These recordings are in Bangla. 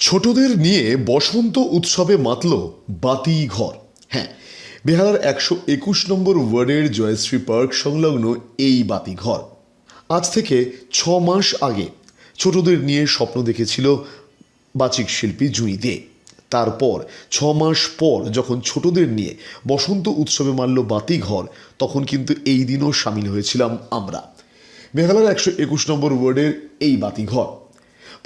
ছোটদের নিয়ে বসন্ত উৎসবে মাতল বাতিঘর। হ্যাঁ, বেহালার 121 নম্বর ওয়ার্ডের জয়শ্রী পার্ক সংলগ্ন এই বাতিঘর আজ থেকে 6 মাস আগে ছোটদের নিয়ে স্বপ্ন দেখেছিল বাচিক শিল্পী জুঁই দে। তারপর 6 মাস পর যখন ছোটদের নিয়ে বসন্ত উৎসবে মারল বাতিঘর, তখন কিন্তু এই দিনও সামিল হয়েছিলাম আমরা। বেহালার 121 নম্বর ওয়ার্ডের এই বাতিঘর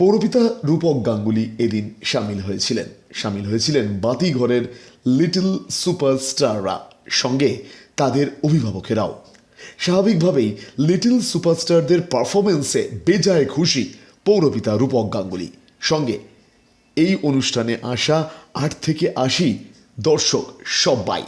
পৌরপিতা রূপক গাঙ্গুলি এদিন সামিল হয়েছিলেন বাতিঘরের লিটল সুপারস্টাররা, সঙ্গে তাদের অভিভাবকেরাও। স্বাভাবিকভাবেই লিটল সুপারস্টারদের পারফরমেন্সে বেজায় খুশি পৌরপিতা রূপক গাঙ্গুলি, সঙ্গে এই অনুষ্ঠানে আসা 8 থেকে 80 দর্শক সবাই।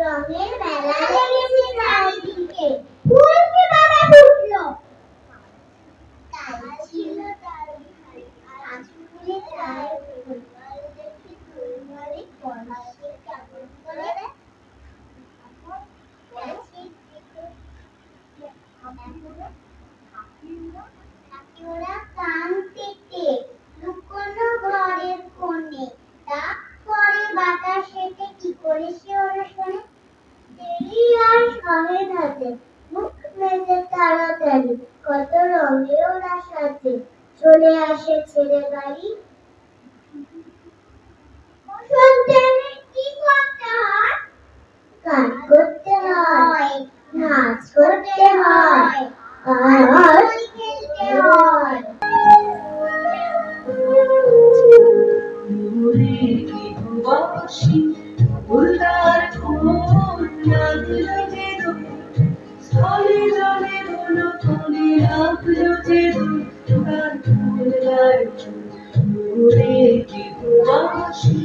রঙের মেলা লেগেছে চারিদিকে, ফুল কিভাবে ফুটলো, তারা ছিল তার ভাই, আজ ফুলে চায় ফুলমাল দেখি ফুলমালি পরমাসের কাপড় করে ওরা কান পেতে লুকোনো ঘরের কোণে, ডাক করে বাতাসেতে কি করে সে ওরা শোনে। দেরি আর সবে থাকে, মুখ মেজে তাড়াতাড়ি, কত রঙে ওরা সাজে, চলে আসে ছেলে বাড়ি। বসন্তে কি করতে হয়? গান করতে হয়, নাচ করতে হয়, আর খেলতে হয়। ফুলদার ফুল লাগলো যে স্থলে জলে হলো তলে লাগলো যে তার ফুলদার ফুলে কি ভালোবাসি।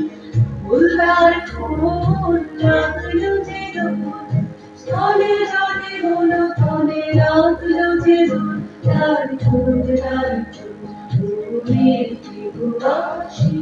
ফুলদার ফুল লাগলো যে স্থলে জলে হলো তলে লাগলো যে তার ফুলদার ফুলে কি ভালোবাসি।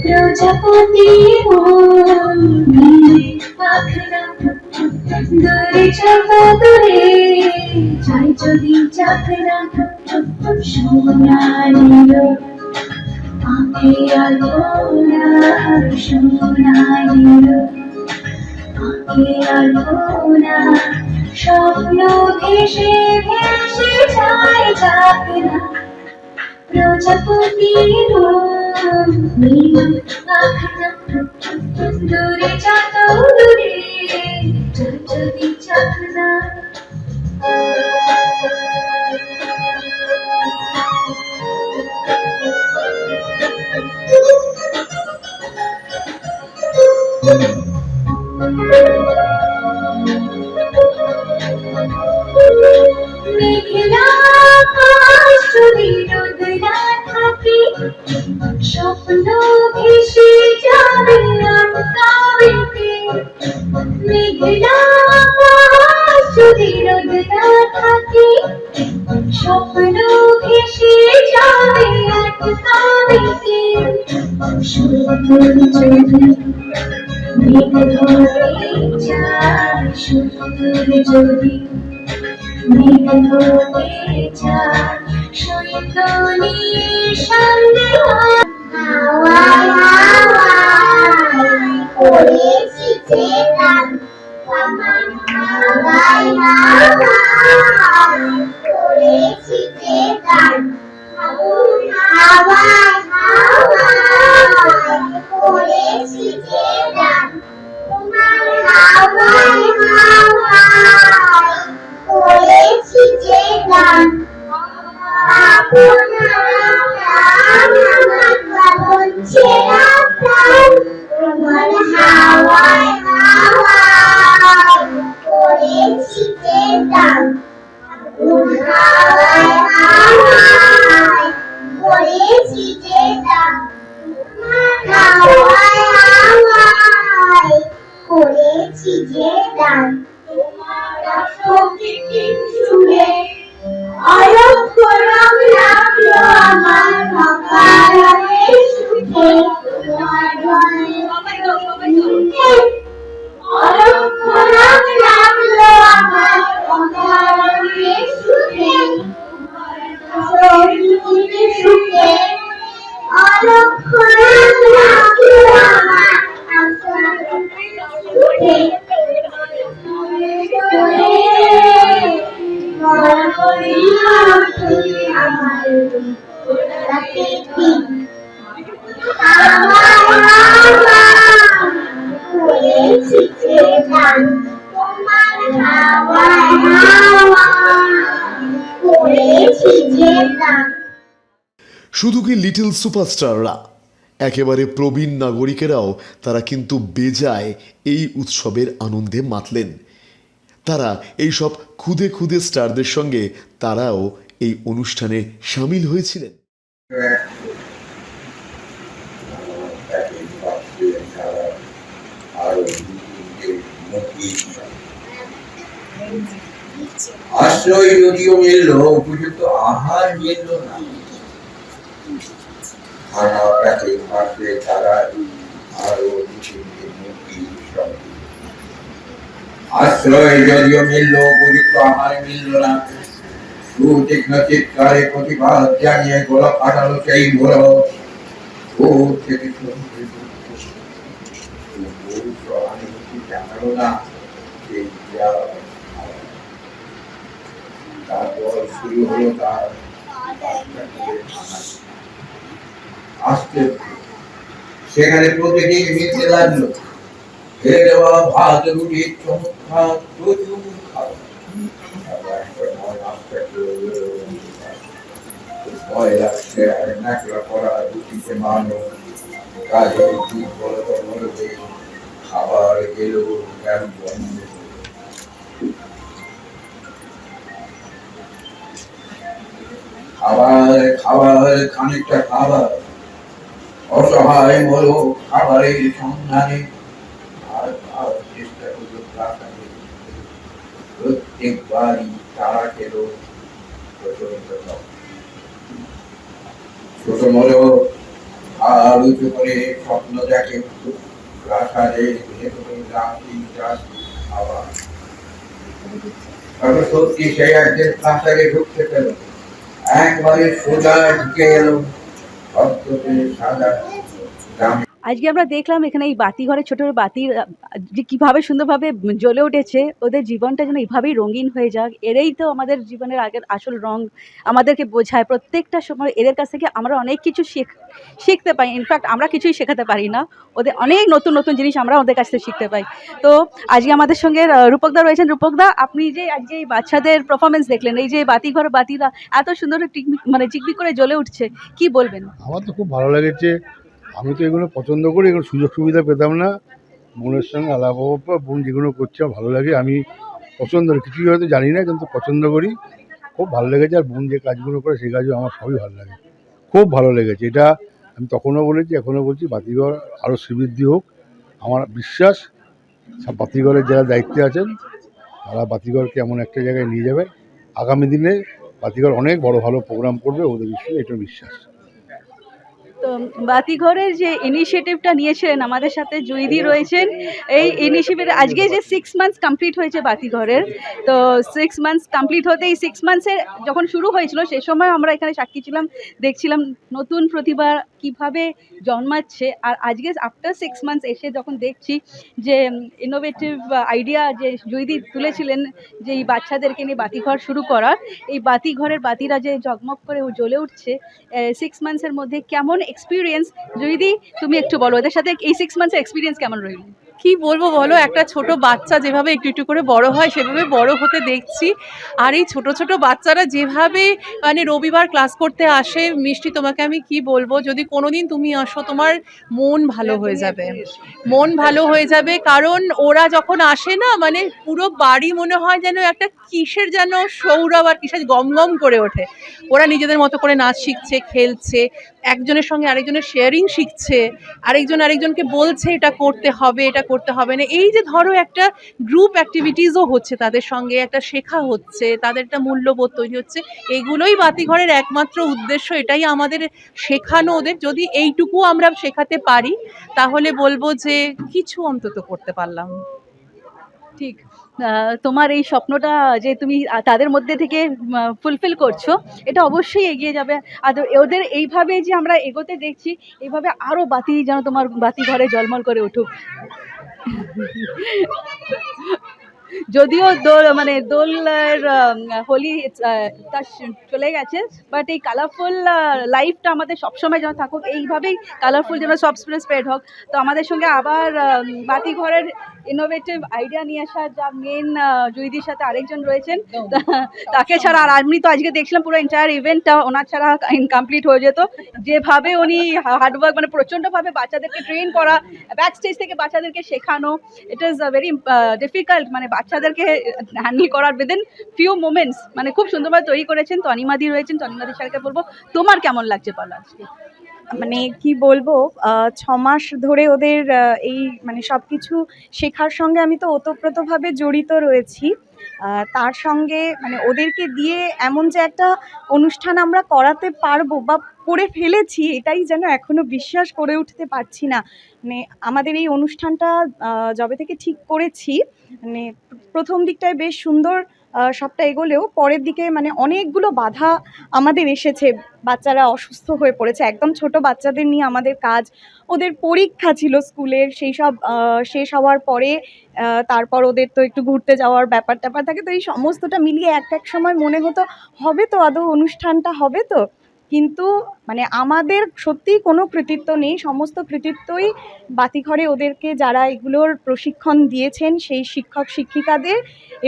প্রজাপতি দূরে যত দূরে চাই যদি চাকরা সোনালির আঁকে আলোরা, সোনালির আঁকে আলোরা, স্বপ্ন ভেসে ভেসে যায় চাকরা। প্রজাপতি দূরে যত দূরে যদি চাকরা। মেঘলা আকাশ যদি রোদ না থাকে, স্বপ্ন ভেসে যাবে আটকাবেতে, মেঘলা আকাশ যদি রোদ না থাকে, স্বপ্ন ভেসে যাবে আটকাবেতে, সুন্দর যদি মেঘ ধরে যায়, সুন্দর যদি মেঘ ধরে যায়, সৈকতের সামনে হাওয়ায় হাওয়ায় করেছি যে গান, হাওয়ায় হাওয়ায় করেছি যে গান, হাওয়ায় হাওয়ায় করেছি যে গান, তোমার হাওয়ায় হাওয়ায় করেছি যে গান, আপনারা প্রাণ আমার পাগল ছেঁড়া প্রাণ, তোমার হাওয়ায় হাওয়ায় করেছি যে গান, হাওয়ায় হাওয়ায় করেছি যে গান, হাওয়ায় হাওয়ায় করেছি যে গান, তোমার প্রকৃতির সুরে অলক্ষরম লাগলো আমার অকারণে সুখে, তোমার অলক্ষরম লাগলো আমার অকারণে সুখে, প্রকৃতির সুখে অলক্ষরম লাগলো আমার অকারণে সুখে, শুধু কি লিটল সুপারস্টাররা, একেবারে প্রবীণ নাগরিকেরাও তারা কিন্তু বেজায় এই উৎসবের আনন্দে মাতলেন। তারা এই সব খুদে খুদে স্টারদের সঙ্গে তারাও এই অনুষ্ঠানে সামিল হয়েছিলেন। আশ্রয় যদিও মিলল, উপযুক্ত আহার মিলল না। খানা প্যাকে ফাঁকলে তারা আরো আশ্রয় যদিও মিলল, উপযুক্ত আহার মিলল না। সুতীক্ষ্ণ চিৎকারে প্রতিবাদ জানিয়ে গলা কাটালো সেই ভোর থেকে জানালো না। তারপর শুরু হলো তার আস্তে সেখানে প্রতিদিন মিলতে লাগলো খেয়ে দেওয়া ভাত রুটি চমৎকার প্রচুর খাওয়া। ভয় লাগছে আর ন্যাকড়া করা রুটিতে মানুষ কাজে বলতে খাবার গেল বন্ধ। খাবার খানিকটা খাবার অসহায় মরো খাবারের সন্ধানে আর চেষ্টা করলো প্রত্যেকবারই তারা খেল ছোট মরো আর উঁচু করে স্বপ্ন দেখে প্রাসাদের ভেতরে খাবার। সত্যি সেই একদিন প্রাসাদে ঢুকতে পেল, একবারে সোজা ঢুকে গেল সাদা। আজকে আমরা দেখলাম এখানে এই বাতি ঘরে ছোট বাতি যে কিভাবে সুন্দরভাবে জ্বলে উঠেছে। ওদের জীবনটা যেন এইভাবেই রঙিন হয়ে যাক, এরাই তো আমাদের জীবনের আগের আসল রং আমাদেরকে বোঝায়। প্রত্যেকটা সময় এদের কাছ থেকে আমরা অনেক কিছু শিখতে পাই। ইনফ্যাক্ট আমরা কিছুই শেখাতে পারি না, ওদের অনেক নতুন নতুন জিনিস আমরা ওদের কাছ থেকে শিখতে পাই। তো আজকে আমাদের সঙ্গে রূপকদা রয়েছেন। রূপকদা, আপনি যে আজকে এই বাচ্চাদের পারফরমেন্স দেখলেন, এই যে বাতি ঘর বাতিরা এত সুন্দর চিকমিক করে জ্বলে উঠছে, কি বলবেন? আমার তো খুব ভালো লেগেছে। আমি তো এগুলো পছন্দ করি, এগুলো সুযোগ সুবিধা পেতাম না। বোনের সঙ্গে আলাপ হওয়ার পর বোন যেগুলো করছে ভালো লাগে, আমি পছন্দ করি। কিছুই হয়তো জানি না কিন্তু পছন্দ করি, খুব ভালো লেগেছে। আর বোন যে কাজগুলো করে সেই কাজও আমার সবই ভালো লাগে। খুব ভালো লেগেছে। এটা আমি তখনও বলেছি, এখনও বলছি, বাতিঘর আরও শ্রীবৃদ্ধি হোক। আমার বিশ্বাস বাতিঘরের যারা দায়িত্বে আছেন তারা বাতিঘরকে এমন একটা জায়গায় নিয়ে যাবেন, আগামী দিনে বাতিঘর অনেক বড় ভালো প্রোগ্রাম করবে, ওদের বিষয়ে এটা বিশ্বাস। তো বাতিঘরের যে ইনিশিয়েটিভটা নিয়েছিলেন, আমাদের সাথে জুইদি রয়েছেন। এই ইনিশিয়েটিভ আজকে যে 6 মান্থস কমপ্লিট হয়েছে বাতিঘরের, তো 6 মান্থস কমপ্লিট হতে এই 6 মান্থসে যখন শুরু হয়েছিল সেই সময় আমরা এখানে সাক্ষী ছিলাম, দেখছিলাম নতুন প্রতিভা কিভাবে জন্মাচ্ছে। আর আজকে আফটার 6 মান্থস এসে যখন দেখছি যে ইনোভেটিভ আইডিয়া যে জুইদি তুলেছিলেন, যে এই বাচ্চাদেরকে নিয়ে বাতিঘর শুরু করার, এই বাতিঘরের বাতিরা যে জগমগ করে জ্বলে উঠছে 6 মান্থসের মধ্যে, কেমন এক্সপিরিয়েন্স জুইদি তুমি একটু বলো, ওদের সাথে এই 6 মান্থসের এক্সপিরিয়েন্স কেমন রইল? কি বলবো বলো, একটা ছোট বাচ্চা যেভাবে একটু একটু করে বড় হয় সেভাবে বড় হতে দেখছি। আর এই ছোট ছোট বাচ্চারা যেভাবে মানে রবিবার ক্লাস করতে আসে, মিষ্টি তোমাকে আমি কি বলবো, যদি কোনোদিন তুমি আসো তোমার মন ভালো হয়ে যাবে, মন ভালো হয়ে যাবে। কারণ ওরা যখন আসে না, মানে পুরো বাড়ি মনে হয় যেন একটা কিসের যেন সৌরভ আর কিসের গম গম করে ওঠে। ওরা নিজেদের মতো করে নাচ শিখছে, খেলছে, একজনের সঙ্গে আরেকজনের শেয়ারিং শিখছে, আরেকজন আরেকজনকে বলছে এটা করতে হবে, এটা করতে হবে না। এই যে ধরো একটা গ্রুপ অ্যাক্টিভিটিসও হচ্ছে, তাদের সঙ্গে একটা শেখা হচ্ছে, তাদের একটা মূল্যবোধ তৈরি হচ্ছে। এগুলোই বাতিঘরের একমাত্র উদ্দেশ্য, এটাই আমাদের শেখানো ওদের। যদি এইটুকু আমরা শেখাতে পারি তাহলে বলবো যে কিছু অন্তত করতে পারলাম। ঠিক, তোমার এই স্বপ্নটা যে তুমি তাদের মধ্যে থেকে ফুলফিল করছো, এটা অবশ্যই এগিয়ে যাবে। আর ওদের এইভাবে যে আমরা এগোতে দেখছি, এইভাবে আরও বাতি যেন তোমার বাতি ঘরে ঝলমল করে উঠুক। যদিও দোলের হোলি তা চলে গেছে, বাট এই কালারফুল লাইফটা আমাদের সবসময় যেন থাকুক, এইভাবেই কালারফুল যেন সব স্প্রেড হোক। তো আমাদের সঙ্গে আবার বাতিঘরের ইনোভেটিভ আইডিয়া নিয়ে আসা যা মেন জুইদির সাথে আরেকজন রয়েছেন, তাকে ছাড়া, আর আমি তো আজকে দেখছিলাম পুরো এন্টায়ার ইভেন্টটা ওনার ছাড়া ইনকমপ্লিট হয়ে যেত। যেভাবে উনি হার্ডওয়ার্ক, মানে প্রচণ্ডভাবে বাচ্চাদেরকে ট্রেন করা, ব্যাক স্টেজ থেকে বাচ্চাদেরকে শেখানো, ইট ইজ ভেরি ডিফিকাল্ট, মানে বাচ্চাদেরকে হ্যান্ডেল করার উইদিন ফিউ মোমেন্টস, মানে খুব সুন্দরভাবে তৈরি করেছেন। তনিমাদি রয়েছেন, তনিমাদি স্যারকে বলবো তোমার কেমন লাগছে পালা আজকে? মানে কি বলবো, 6 মাস ধরে ওদের এই মানে সব কিছু শেখার সঙ্গে আমি তো ওতপ্রোতভাবে জড়িত রয়েছি। তার সঙ্গে মানে ওদেরকে দিয়ে এমন যে একটা অনুষ্ঠান আমরা করাতে পারবো বা করে ফেলেছি, এটাই যেন এখনো বিশ্বাস করে উঠতে পারছি না। মানে আমাদের এই অনুষ্ঠানটা যবে থেকে ঠিক করেছি, মানে প্রথম দিকটায় বেশ সুন্দর সবটা এগোলেও পরের দিকে মানে অনেকগুলো বাধা আমাদের এসেছে। বাচ্চারা অসুস্থ হয়ে পড়েছে, একদম ছোট বাচ্চাদের নিয়ে আমাদের কাজ। ওদের পরীক্ষা ছিল স্কুলের, সেই সব শেষ হওয়ার পরে তারপর ওদের তো একটু ঘুরতে যাওয়ার ব্যাপার ট্যাপার থাকে। তো এই সমস্তটা মিলিয়ে এক সময় মনে হতো হবে তো আদৌ অনুষ্ঠানটা, হবে তো। কিন্তু মানে আমাদের সত্যিই কোনো কৃতিত্ব নেই, সমস্ত কৃতিত্বই বাতিঘরে ওদেরকে যারা এগুলোর প্রশিক্ষণ দিয়েছেন সেই শিক্ষক শিক্ষিকাদের,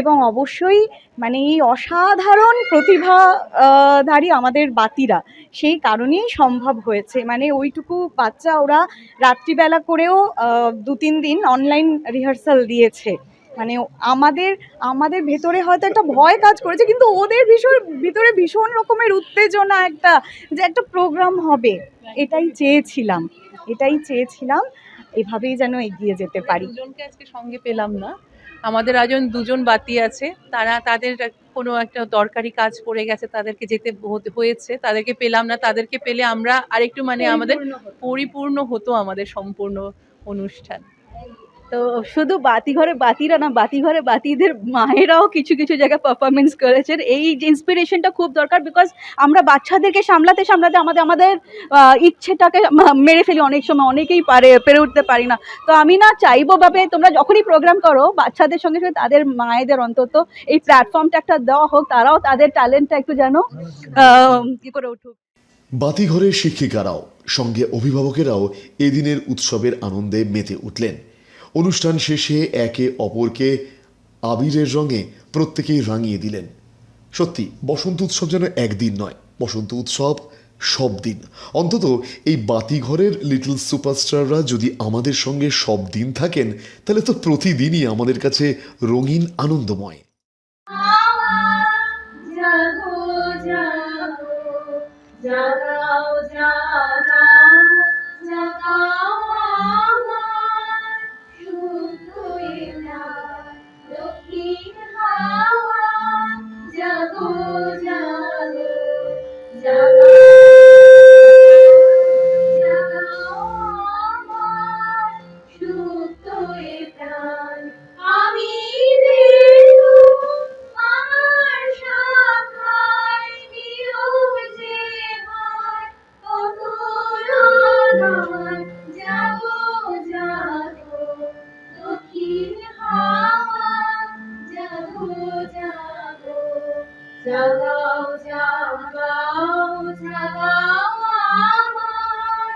এবং অবশ্যই মানে এই অসাধারণ প্রতিভাধারী আমাদের বাতিরা, সেই কারণেই সম্ভব হয়েছে। মানে ওইটুকু বাচ্চা ওরা রাত্রিবেলা করেও 2-3 দিন অনলাইন রিহার্সাল দিয়েছে। মানে আমাদের ভেতরে হয়তো একটা ভয় কাজ করেছে, কিন্তু ওদের ভিতরে ভীষণ রকমের উত্তেজনা, যে একটা প্রোগ্রাম হবে, এটাই চেয়েছিলাম। এভাবেই যেন এগিয়ে যেতে পারি। দুজনকে আজকে সঙ্গে পেলাম না, আমাদের আজন দুজন বাতি আছে, তাদের কোনো একটা দরকারি কাজ পড়ে গেছে, তাদেরকে যেতে হয়েছে, তাদেরকে পেলাম না। তাদেরকে পেলে আমরা আরেকটু মানে আমাদের পরিপূর্ণ হতো আমাদের সম্পূর্ণ অনুষ্ঠান। তো শুধু বাতিঘরে বাতিরা না, বাতিঘরে বাতিদের মায়েরাও কিছু কিছু জায়গায় পারফরমেন্স করেছেন। এই ইন্সপিরেশনটা খুব দরকার, বিকজ আমরা বাচ্চাদেরকে সামলাতে আমাদের ইচ্ছেটাকে মেরে ফেলি অনেক সময়, অনেকেই পেরে উঠতে পারি না। তো আমি না চাইবো ভাবে তোমরা যখনই প্রোগ্রাম করো, বাচ্চাদের সঙ্গে সঙ্গে তাদের মায়েদের অন্তত এই প্ল্যাটফর্মটা একটা দেওয়া হোক, তারাও তাদের ট্যালেন্টটা একটু যেন কি করে উঠুক। বাতিঘরের শিক্ষিকারাও সঙ্গে অভিভাবকেরাও এদিনের উৎসবের আনন্দে মেতে উঠলেন। অনুষ্ঠান শেষে একে অপরকে আবিরের রঙে প্রত্যেকেই রাঙিয়ে দিলেন। সত্যি বসন্ত উৎসব যেন একদিন নয়, বসন্ত উৎসব সব দিন। অন্তত এই বাতিঘরের লিটল সুপারস্টাররা যদি আমাদের সঙ্গে সব দিন থাকেন, তাহলে তো প্রতিদিনই আমাদের কাছে রঙিন আনন্দময়। জাগো জাগো জাগাও জাগাও জাগাও আমার শুদ্ধ প্রাণ দক্ষিণ হাওয়া জাগো জাগো জাগাও জাগাও আমার শুদ্ধ প্রাণ আমি দেখো আমার শাখায় নীরব যে হয় কত রাধার জাগো জাগো দক্ষিণ হাওয়া জাগো জাগো জাগাও জাগাও জাগাও আমার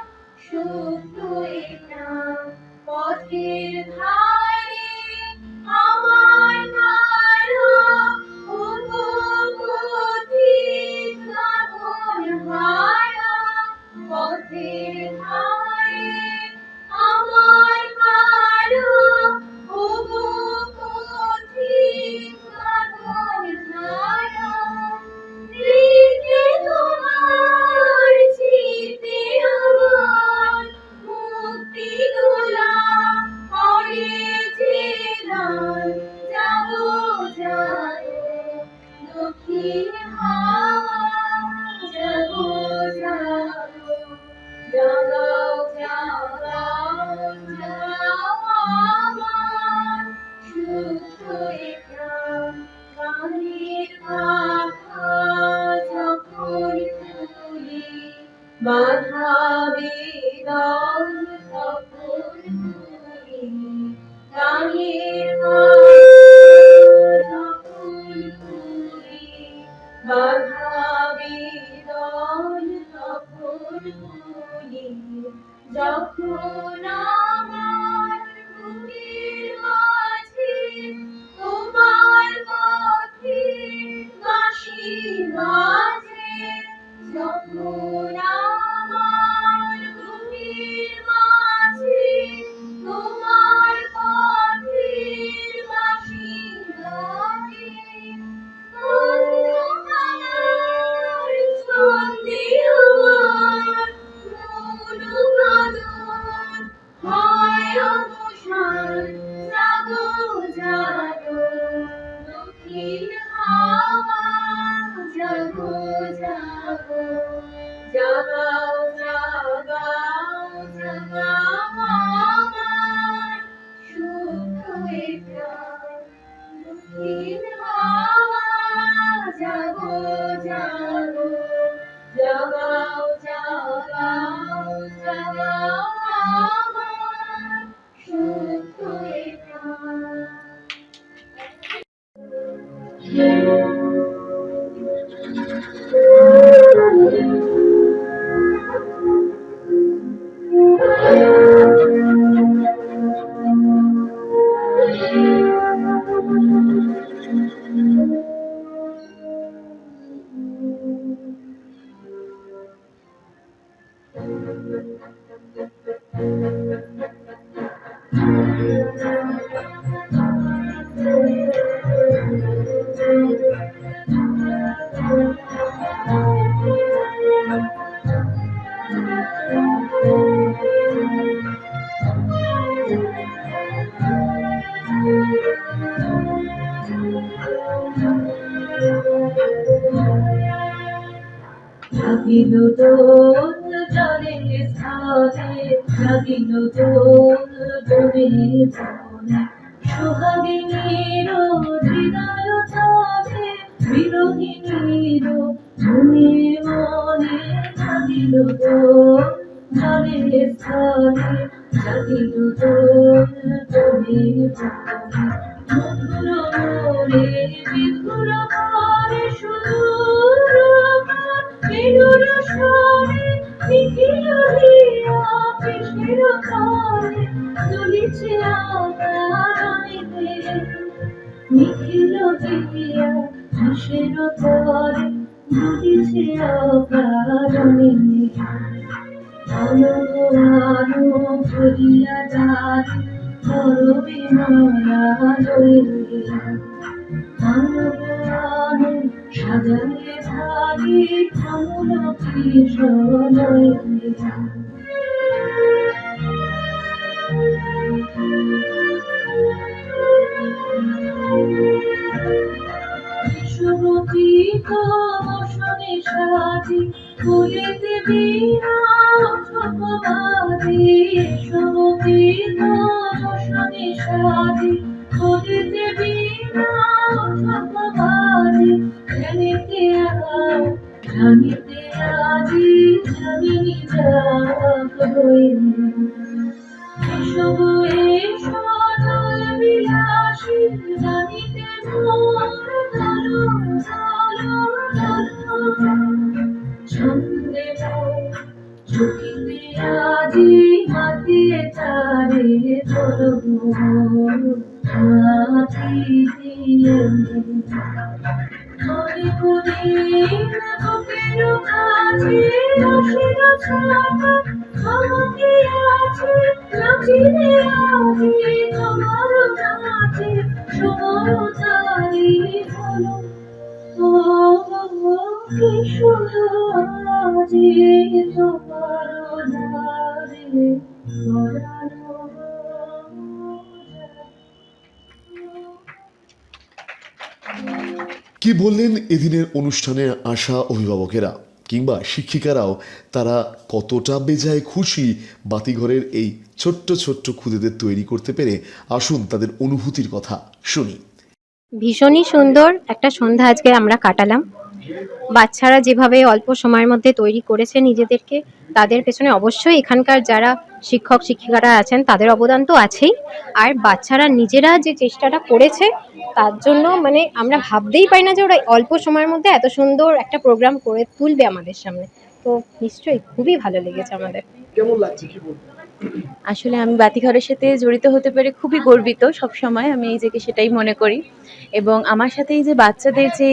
শুদ্ধ প্রাণ পথের ধারে আমার কারো পথিক গগন হারা পথের ধারে আমার কারো পথিক গগন হারা লিখে তোমার চিতে আমার মুক্তি দোলা পড়েছে দান জাগো জাগো দক্ষিণ হাওয়া জাগো জাগো জাগাও জাগাও জাগাও আমার শুদ্ধ প্রাণ গানের কথা যখন তুলি বাধা বেদন তখন তুলি গানের কথা যখন তুলি বাধা বেদন তখন তুলি যখন আমার বুকের মাঝে তোমার পথে বাঁশি বাজে যখন আমার বুকের মাঝে তোমার পথে বাঁশি বাজে অন্ধকার ছন্দে আমার মৌন কাঁদন হয় অবসান জাগো জাগো দক্ষিণ হাওয়া জাগো জাগো জাগাও জাগাও জাগাও আমার শুদ্ধ প্রাণ দক্ষিণ হাওয়া জাগো জাগো জাগাও জাগাও জাগাও আমার শুদ্ধ প্রাণ জাগিল দোল জলের স্থানে জাগিল দোল ডোবের বনে সোহাগিনীর হৃদয় চাঁদে বিরোহিনীর মনে মনে জাগিল দোল জলের স্থানে জাগিল দোল ডোবের বনে মধুর মনে বিধুর করে সুদূর মেরুর স্বরে নিখিল হিয়া কৃষ্ণের কালে দুলিছে আকারানিতে নিখিল হিয়া কৃষ্ণের কালে দুলিছে আকারানিতে আলো আলো ভরিয়া যায় করবে মায়া লইলে আলো আলো সাজালে জানি থামলো কি সময় শুভগীত মৌসুমী সাথী ফুলেতে বিনা ঠকবাদী শুভগীত মৌসুমী সাথী ফুলেতে বিনা ঠকবাদী জানিতে আজি জামিনী যাক হইনি এসব এসো জল বিলাসী জানিতে মোর চলো চলো চলো ছন্দে চুকিতে আজি মাতিয়ে তারে চলবো মাতি দিয়ে ধরে করিম বুকের কাছে আসিল ছাতা আমাকে আছে নাচিলে আজি তোমার নাচে তোমার তারি হলো ও কি সুন্দর আজি তোমার নারে পরানো কি বললেন এদিনের অনুষ্ঠানে আসা অভিভাবকেরা কিংবা শিক্ষিকারাও, তারা কতটা বেজায় খুশি বাতিঘরের এই ছোট্ট ছোট্ট খুদেদের তৈরি করতে পেরে। আসুন তাদের অনুভূতির কথা শুনি। ভীষণই সুন্দর একটা সন্ধ্যা আজকে আমরা কাটালাম। বাচ্চারা যেভাবে অল্প সময়ের মধ্যে তৈরি করেছে নিজেদেরকে, তাদের পেছনে অবশ্যই এখানকার যারা শিক্ষক শিক্ষিকারা আছেন তাদের অবদান তো আছেই, আর বাচ্চারা নিজেরা যে চেষ্টাটা করেছে তার জন্য মানে আমরা ভাবতেই পারি না যে ওরা অল্প সময়ের মধ্যে এত সুন্দর একটা প্রোগ্রাম করে তুলবে আমাদের সামনে। তো নিশ্চয়ই খুবই ভালো লেগেছে আমাদের। কেমন লাগছে কি বলবো? আসলে আমি বাতিঘরের সাথে জড়িত হতে পেরে খুবই গর্বিত। সবসময় আমি নিজেকে সেটাই মনে করি, এবং আমার সাথে এই যে বাচ্চাদের যে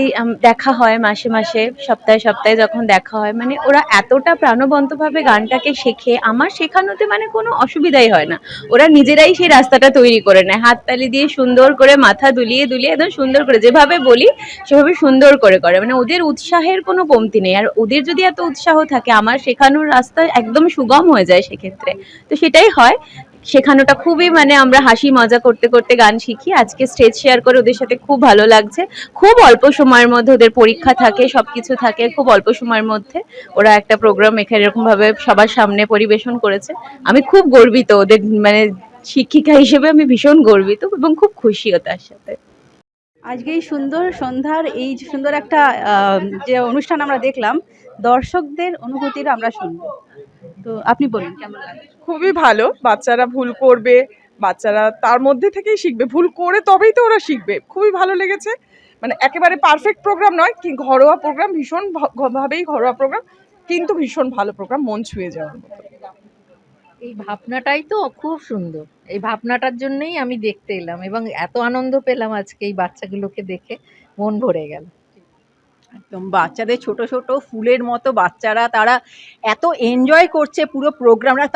দেখা হয় মাসে মাসে সপ্তাহে সপ্তাহে যখন দেখা হয়, মানে ওরা এতটা প্রাণবন্তভাবে গানটাকে শেখে, আমার শেখানোতে মানে কোনো অসুবিধাই হয় না। ওরা নিজেরাই সেই রাস্তাটা তৈরি করে নেয়, হাততালি দিয়ে সুন্দর করে মাথা দুলিয়ে দুলিয়ে একদম সুন্দর করে যেভাবে বলি সেভাবে সুন্দর করে করে। মানে ওদের উৎসাহের কোনো কমতি নেই, আর ওদের যদি এত উৎসাহ থাকে আমার শেখানোর রাস্তা একদম সুগম হয়ে যায় সেক্ষেত্রে। তো সেটাই হয়, শেখানোটা খুবই মানে আমরা হাসি মজা করতে করতে গান শিখি। আজকে স্টেজ শেয়ার করে ওদের সাথে খুব ভালো লাগছে। খুব অল্প সময়ের মধ্যে ওদের পরীক্ষা থাকে, সবকিছু থাকে, খুব অল্প সময়ের মধ্যে ওরা একটা প্রোগ্রাম এখানে এরকম ভাবে সবার সামনে পরিবেশন করেছে। আমি খুব গর্বিত ওদের, মানে শিক্ষিকা হিসেবে আমি ভীষণ গর্বিত এবং খুব খুশিও তার সাথে। আজকে এই সুন্দর সন্ধ্যার এই যে সুন্দর একটা যে অনুষ্ঠান আমরা দেখলাম, দর্শকদের অনুভূতিটা আমরা শুনবো। তো আপনি বলুন কেমন লাগে? খুবই ভালো। বাচ্চারা ভুল করবে, বাচ্চারা তার মধ্যে থেকেই শিখবে, ভুল করে তবেই তো ওরা শিখবে। খুবই ভালো লেগেছে। মানে একেবারে পারফেক্ট প্রোগ্রাম নয়, কি ঘরোয়া প্রোগ্রাম, ভীষণ ভাবেই ঘরোয়া প্রোগ্রাম, কিন্তু ভীষণ ভালো প্রোগ্রাম, মন ছুঁয়ে যাওয়ার মতো। এই ভাবনাটাই তো খুব সুন্দর। এই ভাবনাটার জন্যই আমি দেখতে এলাম এবং এত আনন্দ পেলাম আজকে এই বাচ্চাগুলোকে দেখে, মন ভরে গেল। একদম বাচ্চাদের ছোট ছোট ফুলের মতো বাচ্চারা, তারা এত এনজয় করছে পুরো প্রোগ্রামটা,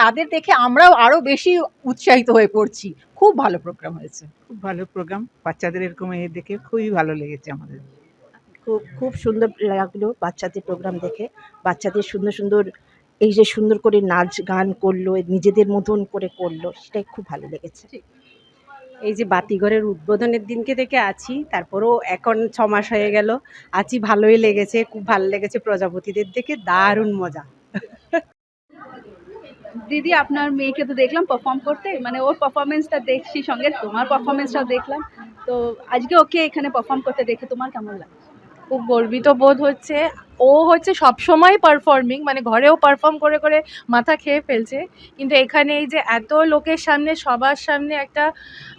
তাদের দেখে আমরাও আরো বেশি উৎসাহিত হয়ে পড়ছি। খুব ভালো প্রোগ্রাম হয়েছে, খুব ভালো প্রোগ্রাম। বাচ্চাদের এরকম দেখে খুবই ভালো লেগেছে আমাদের। খুব খুব সুন্দর লাগলো বাচ্চাদের প্রোগ্রাম দেখে। বাচ্চাদের সুন্দর সুন্দর এই যে সুন্দর করে নাচ গান করলো, নিজেদের মতন করে করলো, সেটাই খুব ভালো লেগেছে। এই যে বাতিঘরের উদ্বোধনের দিনকে থেকে আছি, তারপরেও এখন 6 মাস হয়ে গেল আছি, ভালোই লেগেছে, খুব ভালো লেগেছে। প্রজাপতিদের দেখে দারুণ মজা। দিদি, আপনার মেয়েকে তো দেখলাম পারফর্ম করতে, মানে ওর পারফরমেন্সটা দেখছি, সঙ্গে তোমার পারফরমেন্সটাও দেখলাম। তো আজকে ওকে এখানে পারফর্ম করতে দেখে তোমার কেমন লাগে? খুব গর্বিত বোধ হচ্ছে। ও হচ্ছে সবসময় পারফর্মিং, মানে ঘরেও পারফর্ম করে করে মাথা খেয়ে ফেলছে, কিন্তু এখানে এই যে এত লোকের সামনে সবার সামনে একটা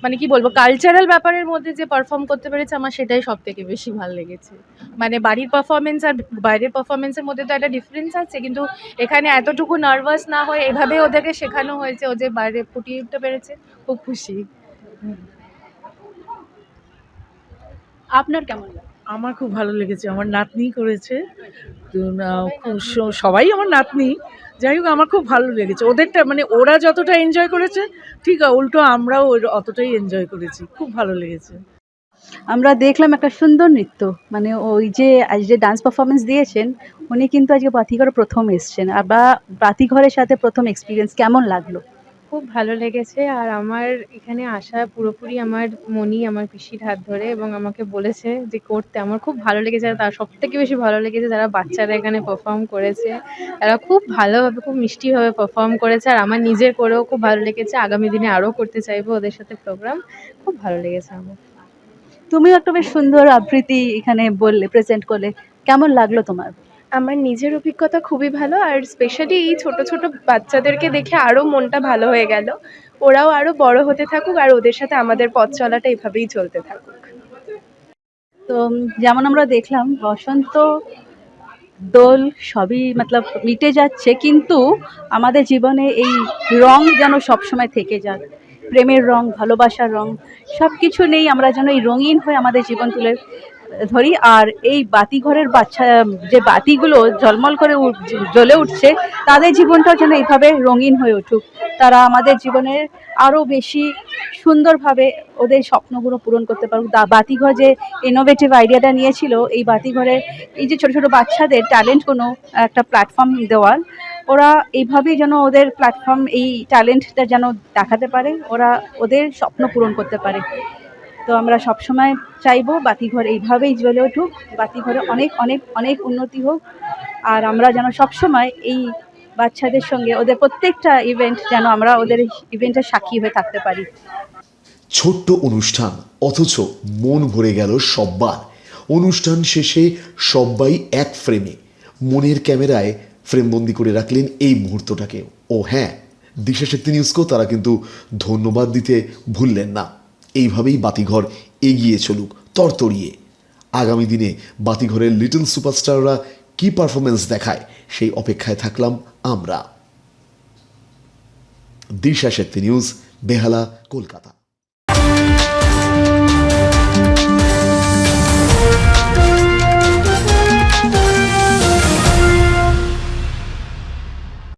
মানে কি বলবো কালচারাল ব্যাপারের মধ্যে যে পারফর্ম করতে পেরেছে, আমার সেটাই সব থেকে বেশি ভালো লেগেছে। মানে বাড়ির পারফরমেন্স আর বাইরের পারফরমেন্সের মধ্যে তো একটা ডিফারেন্স আছে, কিন্তু এখানে এতটুকু নার্ভাস না হয়ে এভাবে ওদেরকে শেখানো হয়েছে, ও যে বাইরে ফুটিয়ে উঠতে পেরেছে, খুব খুশি। আপনার কেমন লাগে? আমার খুব ভালো লেগেছে। আমার নাতনি করেছে, তো সবাই আমার নাতনি, যাই হোক আমার খুব ভালো লেগেছে ওদেরটা। মানে ওরা যতটা এনজয় করেছে, ঠিক উল্টো আমরাও অতটাই এনজয় করেছি। খুব ভালো লেগেছে। আমরা দেখলাম একটা সুন্দর নৃত্য, মানে ওই যে আজ যে ডান্স পারফরমেন্স দিয়েছেন, উনি কিন্তু আজকে বাতিঘরে প্রথম এসছেন, আর বা বাতিঘরের সাথে প্রথম এক্সপিরিয়েন্স কেমন লাগলো? খুব ভালো লেগেছে। আর আমার এখানে আসা পুরোপুরি আমার মনি, আমার পিসির হাত ধরে, এবং আমাকে বলেছে যে করতে। আমার খুব ভালো লেগেছে। আর তার সবথেকে বেশি ভালো লেগেছে যারা বাচ্চারা এখানে পারফর্ম করেছে, তারা খুব ভালোভাবে, খুব মিষ্টিভাবে পারফর্ম করেছে। আর আমার নিজের করেও খুব ভালো লেগেছে। আগামী দিনে আরও করতে চাইবো ওদের সাথে প্রোগ্রাম। খুব ভালো লেগেছে আমার। তুমিও একটা বেশ সুন্দর আবৃত্তি এখানে বললে, প্রেজেন্ট করলে, কেমন লাগলো তোমার? আমার নিজের অভিজ্ঞতা খুবই ভালো। আর স্পেশালি এই ছোট ছোট বাচ্চাদেরকে দেখে আরও মনটা ভালো হয়ে গেল। ওরাও আরও বড় হতে থাকুক, আর ওদের সাথে আমাদের পথ চলাটা এভাবেই চলতে থাকুক। তো যেমন আমরা দেখলাম বসন্ত দোল সবই মতলব মিটে যাচ্ছে, কিন্তু আমাদের জীবনে এই রং যেন সবসময় থেকে যাক, প্রেমের রং, ভালোবাসার রং, সব কিছু নেই, আমরা যেন এই রঙিন হয়ে আমাদের জীবন তুলে ধরি। আর এই বাতিঘরের বাচ্চা যে বাতিগুলো ঝলমল করে জ্বলে উঠছে, তাদের জীবনটাও যেন এইভাবে রঙিন হয়ে উঠুক, তারা আমাদের জীবনের আরও বেশি সুন্দরভাবে ওদের স্বপ্নগুলো পূরণ করতে পারুক। বাতিঘর যে ইনোভেটিভ আইডিয়াটা নিয়েছিল, এই বাতিঘরের এই যে ছোট ছোট বাচ্চাদের ট্যালেন্টগুলো একটা প্ল্যাটফর্ম দেওয়ার, ওরা এইভাবেই যেন ওদের প্ল্যাটফর্ম, এই ট্যালেন্টটা যেন দেখাতে পারে, ওরা ওদের স্বপ্ন পূরণ করতে পারে। তো আমরা সবসময় চাইবো বাতিঘর এইভাবেই জ্বলে উঠুক, বাতিঘরে অনেক অনেক অনেক উন্নতি হোক, আর আমরা যেন সবসময় এই বাচ্চাদের সঙ্গে ওদের প্রত্যেকটা ইভেন্ট যেন আমরা ওদের ইভেন্টের সাক্ষী হয়ে থাকতে পারি। ছোট্ট অনুষ্ঠান, অথচ মন ভরে গেল সব্বার। অনুষ্ঠান শেষে সবাই এক ফ্রেমে মনের ক্যামেরায় ফ্রেমবন্দি করে রাখলেন এই মুহূর্তটাকে। ও হ্যাঁ, দিশাশক্তি নিউজকেও তারা কিন্তু ধন্যবাদ দিতে ভুললেন না। এইভাবেই বাতিঘর এগিয়ে চলুক তরতরিয়ে। আগামী দিনে বাতিঘরের লিটল সুপারস্টাররা কি পারফরমেন্স দেখায়, সেই অপেক্ষায় থাকলাম আমরা। দিশাশক্তি নিউজ, বেহালা, কলকাতা।